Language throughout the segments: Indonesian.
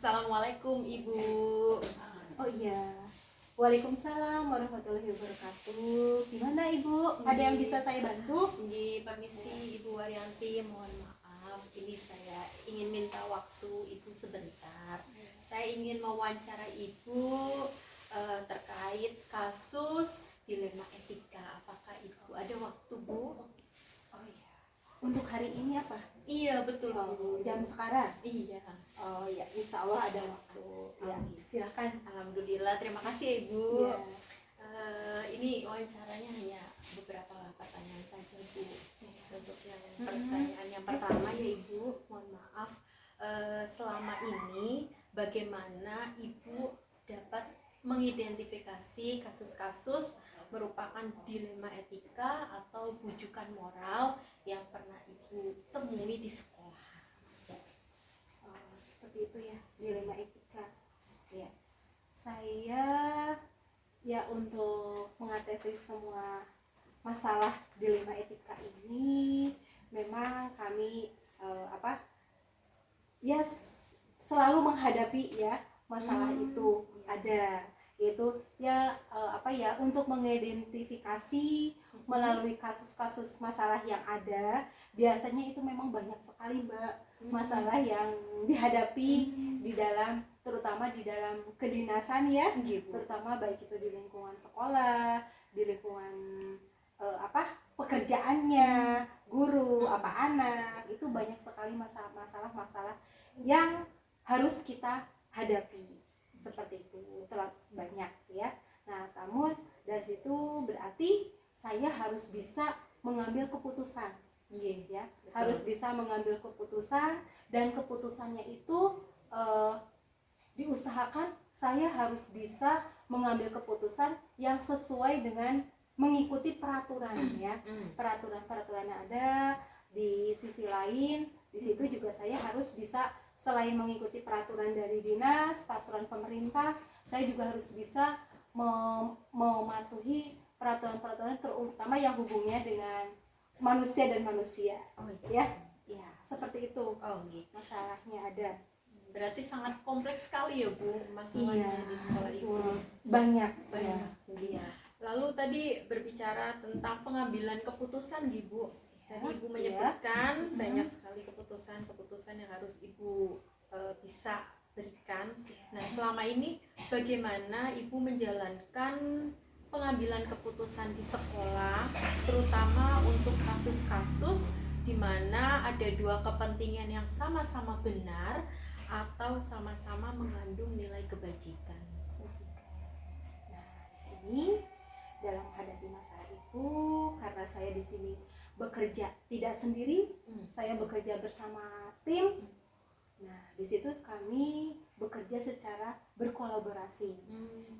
Assalamualaikum Ibu. Oh iya. Waalaikumsalam warahmatullahi wabarakatuh. Gimana Ibu? Ada yang bisa saya bantu? Permisi Ibu Waryanti, mohon maaf. Ini saya ingin minta waktu Ibu sebentar. Saya ingin mewawancara Ibu terkait kasus dilema etika. Apakah Ibu ada waktu, Bu? Oh iya. Untuk hari ini apa? Iya, betul Bu. Jam sekarang? Iya. Oh iya, insya Allah ada waktu. Ya, silahkan. Alhamdulillah, terima kasih ya Ibu. Iya. Ini wawancaranya hanya beberapa pertanyaan saja Bu. Untuk yang pertanyaan yang pertama ya Ibu, mohon maaf, selama ini bagaimana Ibu dapat mengidentifikasi kasus-kasus merupakan dilema etika atau bujukan moral yang pernah Ibu temui di sekolah? Seperti itu ya, dilema etika. Ya. Saya ya untuk mengatasi semua masalah dilema etika ini memang kami ya selalu menghadapi ya masalah itu ada, yaitu ya untuk mengidentifikasi melalui kasus-kasus masalah yang ada. Biasanya itu memang banyak sekali Mbak masalah yang dihadapi di dalam, terutama di dalam kedinasan ya, terutama baik itu di lingkungan sekolah, di lingkungan pekerjaannya, guru, anak, itu banyak sekali masalah-masalah yang harus kita hadapi. Seperti itu, terlalu banyak ya. Nah, namun dari situ berarti saya harus bisa mengambil keputusan, ya, harus bisa mengambil keputusan, dan keputusannya itu diusahakan saya harus bisa mengambil keputusan yang sesuai dengan mengikuti peraturan ya, peraturan yang ada. Di sisi lain, di situ juga saya harus bisa, selain mengikuti peraturan dari dinas, peraturan pemerintah, saya juga harus bisa mematuhi peraturan-peraturan terutama yang hubungannya dengan manusia dan manusia. Ya, seperti itu. Masalahnya ada. Berarti sangat kompleks sekali ya Bu masalahnya di sekolah Ibu. Banyak. Iya. Lalu tadi berbicara tentang pengambilan keputusan Ibu. Tadi Ibu menyebutkan banyak sekali keputusan yang harus Ibu bisa berikan. Nah, selama ini bagaimana Ibu menjalankan pengambilan keputusan di sekolah, terutama untuk kasus-kasus di mana ada dua kepentingan yang sama-sama benar atau sama-sama mengandung nilai kebajikan? Nah, di sini dalam menghadapi masalah itu, karena saya di sini bekerja tidak sendiri, saya bekerja bersama tim. Nah, di situ kami bekerja secara berkolaborasi.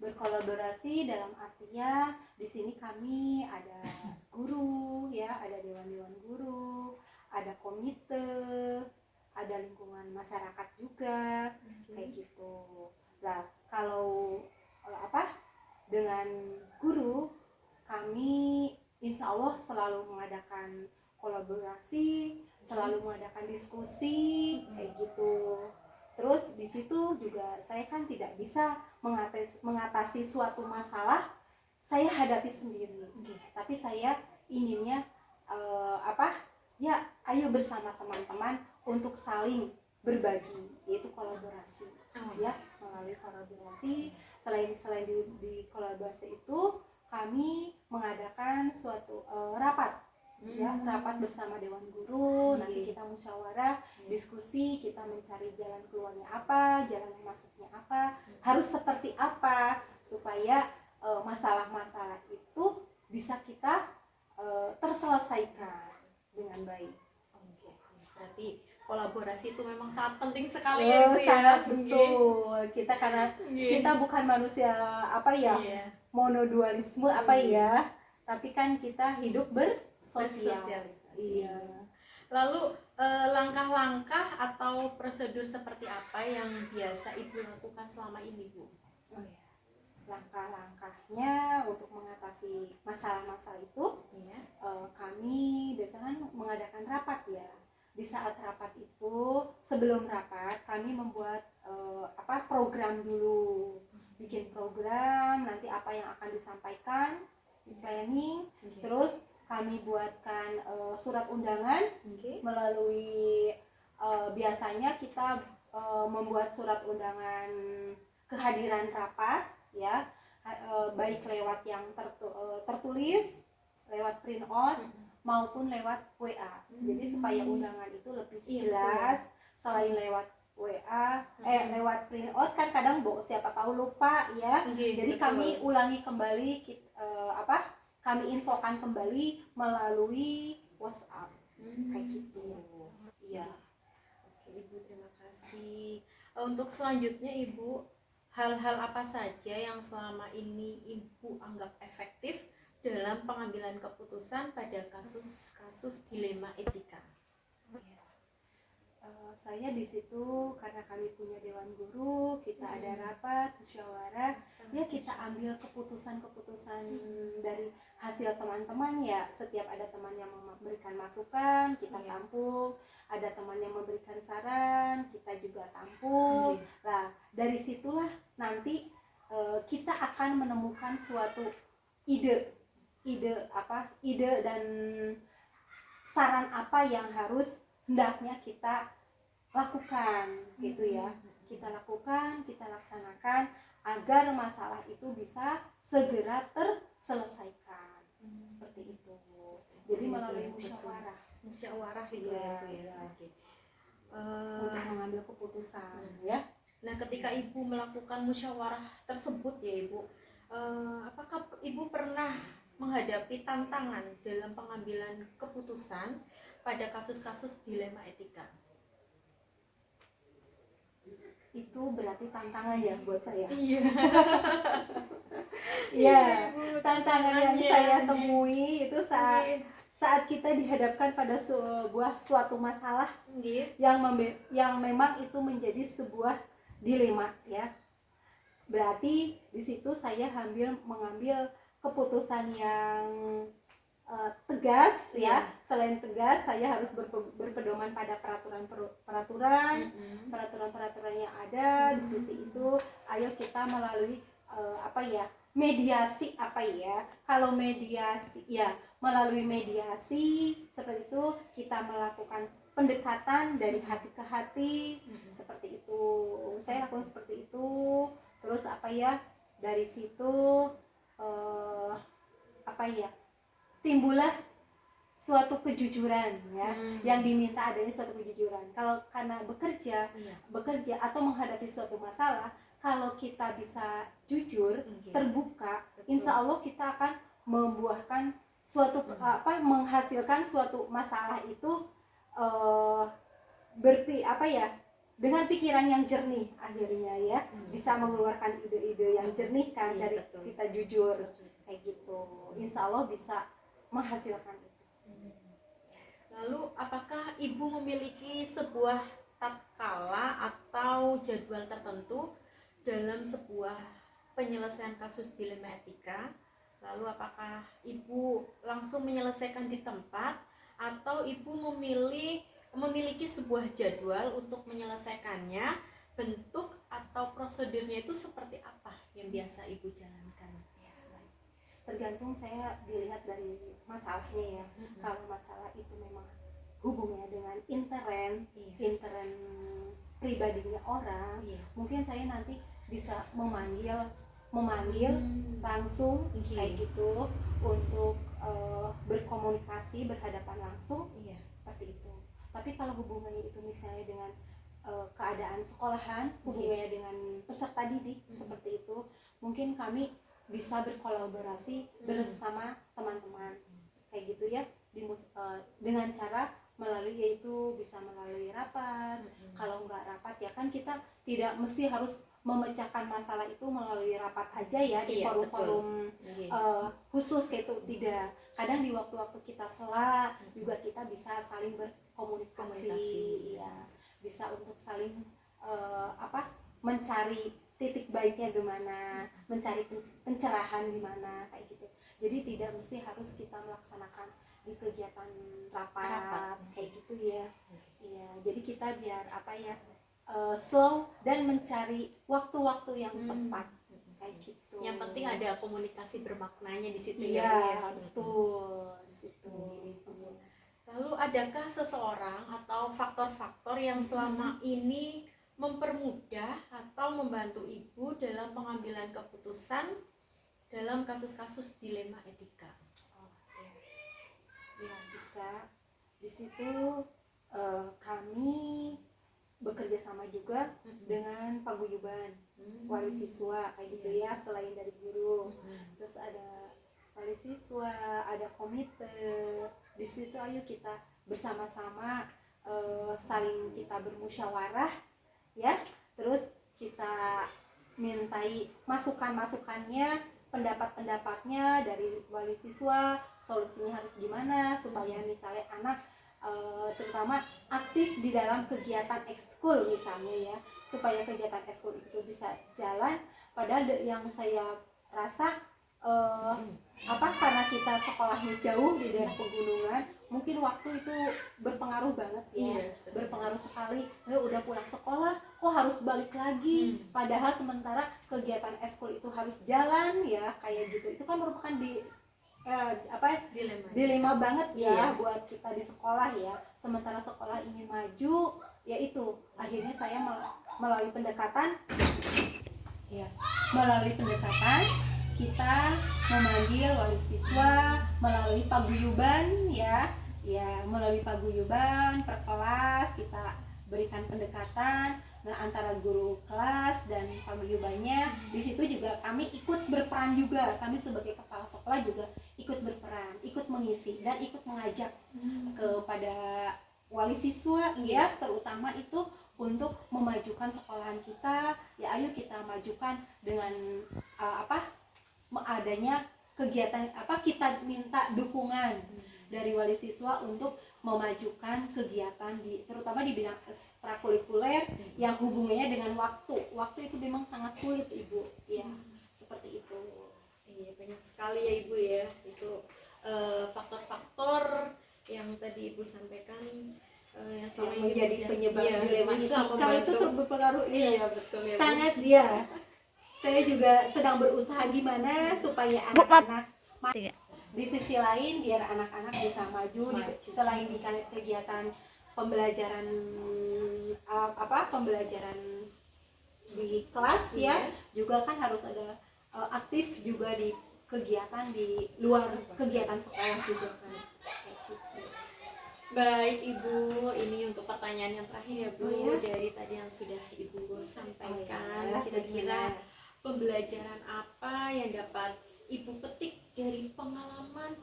Berkolaborasi dalam artinya di sini kami ada guru ya, ada dewan-dewan guru, ada komite, ada lingkungan masyarakat juga, kayak gitu. Nah, kalau dengan guru, kami insya Allah selalu mengadakan kolaborasi, selalu mengadakan diskusi, kayak gitu. Terus di situ juga saya kan tidak bisa mengatasi suatu masalah saya hadapi sendiri, tapi saya inginnya ayo bersama teman-teman untuk saling berbagi, yaitu kolaborasi. Ya, melalui kolaborasi, selain di kolaborasi itu kami mengadakan suatu rapat rapat bersama dewan guru. Nanti kita musyawarah, diskusi, kita mencari jalan keluarnya apa, jalan masuknya apa, harus seperti apa supaya masalah-masalah itu bisa kita terselesaikan dengan baik. Berarti kolaborasi itu memang sangat penting sekali ya Bu ya. Sangat betul. Kita karena kita bukan manusia monodualisme tapi kan kita hidup bersosialisasi. Iya. Lalu langkah-langkah atau prosedur seperti apa yang biasa Ibu lakukan selama ini Bu? Langkah-langkahnya untuk mengatasi masalah-masalah itu, kami biasanya mengadakan rapat ya. Di saat rapat itu, sebelum rapat kami membuat program dulu, bikin program, nanti apa yang akan disampaikan di planning, terus kami buatkan surat undangan melalui biasanya kita membuat surat undangan kehadiran rapat ya, baik lewat yang tertulis, lewat print out maupun lewat WA. Jadi supaya undangan itu lebih jelas, selain lewat WA, lewat print out kan kadang siapa tahu lupa ya. Jadi kami ulangi kembali, kami infokan kembali melalui WhatsApp kayak gitu. Iya. Oke Ibu, terima kasih. Untuk selanjutnya Ibu, hal-hal apa saja yang selama ini Ibu anggap efektif dalam pengambilan keputusan pada kasus-kasus dilema etika? Saya di situ karena kami punya dewan guru, kita ada rapat musyawarah, ya kita ambil keputusan-keputusan dari hasil teman-teman ya. Setiap ada teman yang memberikan masukan, kita tampung, ada teman yang memberikan saran, kita juga tampung. Nah, dari situlah nanti kita akan menemukan suatu ide dan saran apa yang harus hendaknya kita lakukan gitu ya. Kita lakukan, kita laksanakan agar masalah itu bisa segera terselesaikan. Seperti itu. Jadi melalui musyawarah gitu ya. Untuk mengambil keputusan ya. Nah, ketika Ibu melakukan musyawarah tersebut ya Ibu, apakah Ibu pernah menghadapi tantangan dalam pengambilan keputusan pada kasus-kasus dilema etika? Itu berarti tantangan ya buat saya. Iya. Iya, tantangan yang saya temui itu saat kita dihadapkan pada suatu masalah yang memang itu menjadi sebuah dilema ya. Berarti di situ saya mengambil keputusan yang tegas ya. Selain tegas, saya harus berpedoman pada peraturan yang ada di sisi itu. Ayo kita melalui mediasi kalau mediasi ya, melalui mediasi seperti itu kita melakukan pendekatan dari hati ke hati, seperti itu. Saya lakukan seperti itu. Terus dari situ timbullah suatu kejujuran ya, yang diminta adanya suatu kejujuran. Kalau karena bekerja atau menghadapi suatu masalah, kalau kita bisa jujur, terbuka, insya Allah kita akan membuahkan suatu menghasilkan suatu masalah itu dengan pikiran yang jernih akhirnya ya, bisa mengeluarkan ide-ide yang jernih kan dari kita jujur kayak gitu. Insya Allah bisa menghasilkan itu. Lalu apakah Ibu memiliki sebuah tatkala atau jadwal tertentu dalam sebuah penyelesaian kasus dilema etika? Lalu apakah Ibu langsung menyelesaikan di tempat atau Ibu memiliki sebuah jadwal untuk menyelesaikannya? Bentuk atau prosedurnya itu seperti apa yang biasa Ibu jalankan? Tergantung, saya dilihat dari masalahnya ya. Kalau masalah itu memang hubungannya dengan intern pribadinya orang, mungkin saya nanti bisa memanggil langsung kayak gitu untuk berkomunikasi berhadapan langsung seperti itu. Tapi kalau hubungannya itu misalnya dengan keadaan sekolahan, hubungannya dengan peserta didik seperti itu, mungkin kami bisa berkolaborasi bersama teman-teman kayak gitu ya, dengan cara bisa melalui rapat. Kalau nggak rapat ya kan kita tidak mesti harus memecahkan masalah itu melalui rapat aja ya, di forum-forum khusus kayak itu, tidak. Kadang di waktu-waktu kita sela juga kita bisa saling berkomunikasi ya, bisa untuk saling mencari titik baiknya gimana, mencari pencerahan gimana kayak gitu. Jadi tidak mesti harus kita melaksanakan di kegiatan rapat kayak gitu ya. Iya, jadi kita biar slow dan mencari waktu-waktu yang tepat kayak gitu. Yang penting ada komunikasi bermaknanya di situ Iya, ya. betul di situ. Lalu adakah seseorang atau faktor-faktor yang selama ini mempermudah atau membantu ibu dalam pengambilan keputusan dalam kasus-kasus dilema etika? Oh, ya bisa. Di situ kami bekerja sama juga dengan paguyuban wali siswa kayak gitu ya, selain dari guru. Terus ada wali siswa, ada komite. Di situ ayo kita bersama-sama saling kita bermusyawarah ya. Terus kita mintai masukan-masukannya, pendapat-pendapatnya dari wali siswa, solusinya harus gimana supaya misalnya anak terutama aktif di dalam kegiatan ekskul misalnya ya, supaya kegiatan ekskul itu bisa jalan. Padahal yang saya rasa karena kita sekolahnya jauh di daerah pegunungan, mungkin waktu itu berpengaruh banget ya. Berpengaruh sekali. Udah pulang sekolah kok harus balik lagi, padahal sementara kegiatan ekskul itu harus jalan ya, kayak gitu. Itu kan merupakan dilema banget ya buat kita di sekolah ya. Sementara sekolah ingin maju, yaitu akhirnya saya melalui pendekatan kita memanggil wali siswa melalui paguyuban ya, melalui paguyuban per kelas kita berikan pendekatan. Nah, antara guru kelas dan paguyubannya, di situ juga kami ikut berperan juga. Kami sebagai kepala sekolah juga ikut berperan, ikut mengisi dan ikut mengajak kepada wali siswa ya, terutama itu untuk memajukan sekolahan kita. Ya ayo kita majukan dengan adanya kegiatan kita minta dukungan dari wali siswa untuk memajukan kegiatan terutama di bidang ekstrakurikuler yang hubungannya dengan waktu itu memang sangat sulit ibu ya, seperti itu. Iya, banyak sekali ya ibu ya, itu faktor-faktor yang tadi ibu sampaikan yang menjadi penyebab dilema etika itu berpengaruh. Iya betul ya, sangat ya. Saya juga sedang berusaha gimana supaya anak-anak di sisi lain biar anak-anak bisa maju. Selain di kegiatan pembelajaran pembelajaran di kelas ya, juga kan harus ada aktif juga di kegiatan di luar kegiatan sekolah juga kan. Baik ibu, ini untuk pertanyaan yang terakhir ya bu, dari tadi yang sudah ibu sampaikan, kira-kira pembelajaran apa yang dapat ibu petik dari pengalaman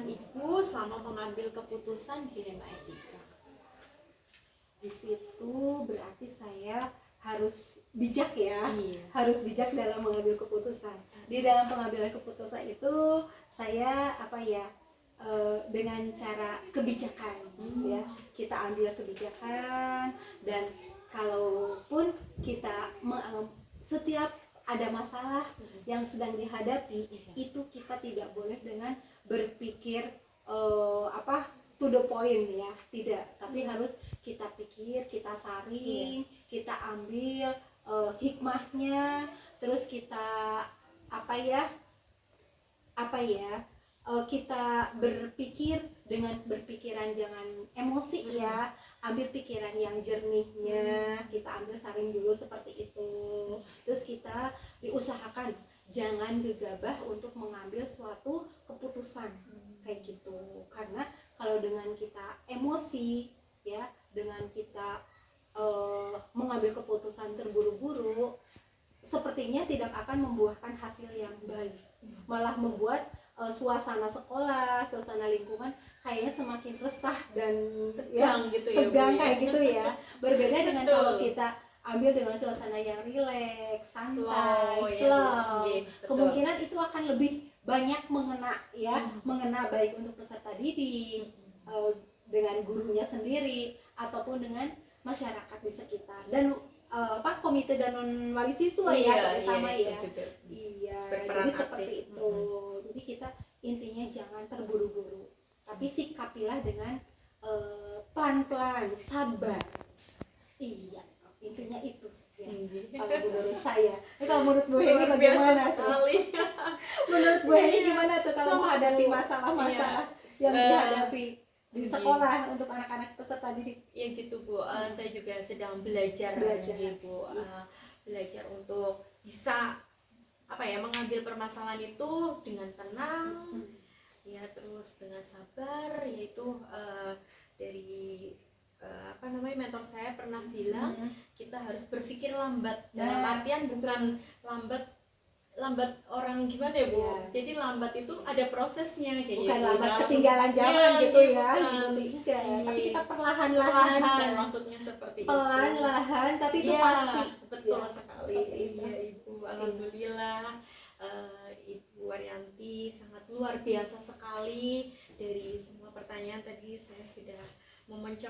ibu selama mengambil keputusan dilema etika? Di situ berarti saya harus bijak ya, harus bijak dalam mengambil keputusan. Di dalam pengambilan keputusan itu saya dengan cara kebijakan ya, kita ambil kebijakan. Dan kalaupun kita setiap ada masalah yang sedang dihadapi, itu kita tidak boleh dengan berpikir to the point ya, tidak, tapi harus kita pikir, kita saring, kita ambil hikmahnya, terus kita kita berpikir dengan berpikiran jangan emosi ya, ambil pikiran yang jernihnya, kita ambil saring dulu seperti itu. Terus kita diusahakan jangan gegabah untuk mengambil suatu keputusan kayak gitu, karena kalau dengan kita emosi ya, dengan kita mengambil keputusan terburu-buru, sepertinya tidak akan membuahkan hasil yang baik, malah membuat suasana sekolah, suasana lingkungan kayaknya semakin resah dan tegang kayak gitu ya. Berbeda dengan kalau kita ambil dengan suasana yang rileks, santai, slow, kemungkinan itu akan lebih banyak mengena ya, mengena baik untuk peserta didik, dengan gurunya sendiri ataupun dengan masyarakat di sekitar, dan komite dan wali siswa terutama ya. Jadi seperti itu. Jadi kita intinya jangan terburu-buru, tapi sikapilah dengan pelan-pelan, sabar. Iya, intinya itu sih ya. Iya. Kalau menurut saya. Kalau menurut Bu Heni Luar biasa bagaimana tuh? sekali. Menurut Bu Heni Iya, gimana tuh kalau sama, menghadapi Bu. masalah-masalah yang Iya. dihadapi di Iya. sekolah untuk anak-anak peserta didik? Ya gitu Bu, saya juga sedang belajar, Belajar. nih, Bu. Belajar untuk bisa apa ya, mengambil permasalahan itu dengan tenang, ya, terus dengan sabar, yaitu dari apa namanya, mentor saya pernah bilang kita harus berpikir lambat, dalam Nah, artian bukan lambat orang gimana ya Bu, Iya. jadi lambat itu ada prosesnya kayak Bukan gitu. lambat Jangan ketinggalan langsung- zaman Iya, gitu iya, ya, bukan. gitu enggak. Iya. Tapi kita perlahan-lahan, Perlahan, maksudnya seperti itu. pelan-lahan, tapi itu Iya, pasti. betul Ya, sekali. seperti itu. Iya Ibu, alhamdulillah Ibu Waryanti sangat luar biasa sekali. Dari semua pertanyaan tadi saya sudah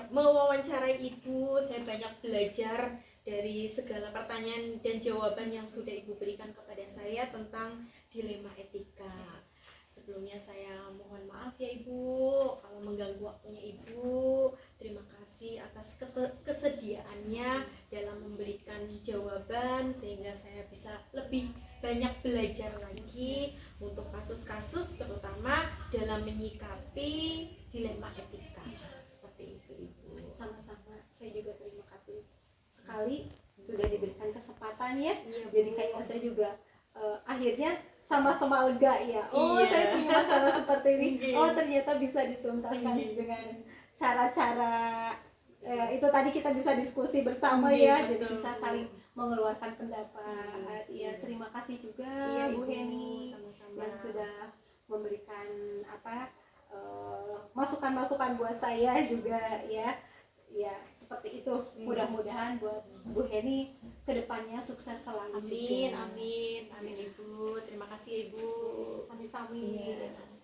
mewawancarai Ibu, saya banyak belajar dari segala pertanyaan dan jawaban yang sudah Ibu berikan kepada saya tentang dilema etika. Sebelumnya saya mohon maaf ya Ibu kalau mengganggu waktunya Ibu. Terima kasih atas kesediaannya dalam memberikan jawaban sehingga saya bisa lebih banyak belajar lagi untuk kasus-kasus, terutama dalam menyikapi dilema etika. Seperti itu Ibu. Sama-sama, saya juga terima kasih sekali sudah diberikan kesempatan ya. Iya, Bu. Jadi kayak saya juga akhirnya sama-sama lega ya. Oh, Iya. saya punya masalah seperti ini. Iya. Oh, ternyata bisa dituntaskan Iya. dengan cara-cara itu tadi kita bisa diskusi bersama Iya, ya. Jadi betul. bisa saling mengeluarkan pendapat. Iya. Ya, terima kasih juga Iya, Bu Ibu. Heni Sama-sama. yang sudah memberikan masukan-masukan buat saya juga ya. Ya, seperti itu. Mudah-mudahan buat Bu Heni kedepannya sukses selalu Amin, juga. amin, amin Ibu. Terima kasih Ibu. Sami-sami. Iya.